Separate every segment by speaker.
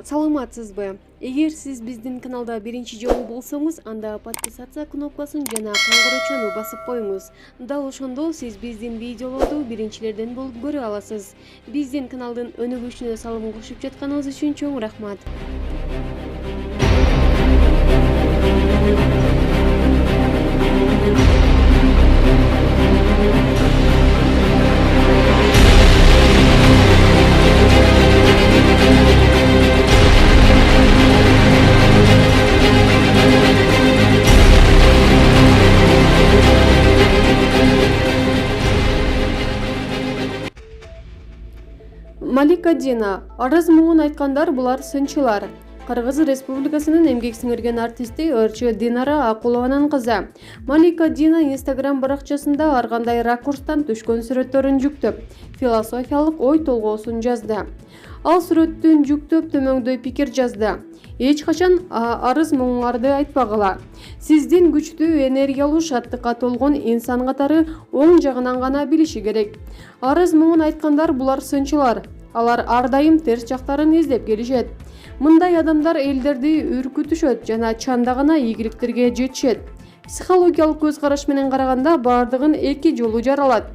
Speaker 1: Саламатсызбы? Эгер сиз биздин каналда биринчи жолу болсоңуз, анда подписаться кнопкасын жана каңгырочону басып коюңуз. Дал ошондо сиз биздин видеолорду биринчилерден болуп көрө аласыз. Биздин каналдын өнүгүшүнө салым кошуп жатканыңыз үчүн чоң рахмат. Малика Дина, арыз муңун айткандар булар сынчылар. Кыргыз Республикасынын эмгек сиңирген артисти ырчы Динара Акулованын кызы. Малика Дина Инстаграм баракчасында ар кандай ракурстан түшкөн сүрөттөрүн жүктөп, философиялык ой толгоосун жазды. Ал сүрөттүн жүктөп төмөңдөй пикир жазды. Эч качан арыз муңуңарды айтпагыла. Сиздин күчтүү энергиялуу шаттыкка толгон инсан катары оң жагынан гана билиши керек. Арыз муңун айткандар булар сынчылар. Алар ар дайым терс жактарын издеп келишет. Мындай адамдар элдерди үркүтүшөт жана чанда гана ийгиликтерге жетишет. Психологиялык көз караш менен караганда бардыгын эки жолу жаралат.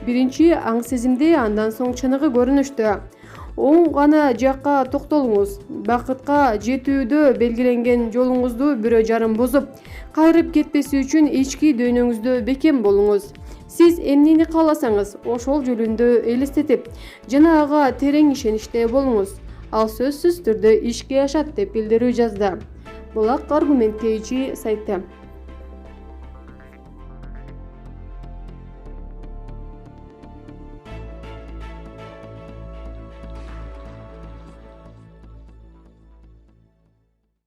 Speaker 1: Биринчи аң сезимде, андан соң чыныгы көрүнүштө. Оң гана жакка токтолуңуз. Бакытка жетүүдө белгиленген жолуңузду бирөө жарым бузуп, кайрып кетпеси үчүн ички дүйнөңүздө бекем болуңуз. Сиз эмнени кааласаңыз, ошол жөнүндө элестетип, жана ага терең ишеничте болуңуз. Ал сөзсүз түрдө ишке ашат деп билдирүү жазды. Булак аргументтейчи сайты.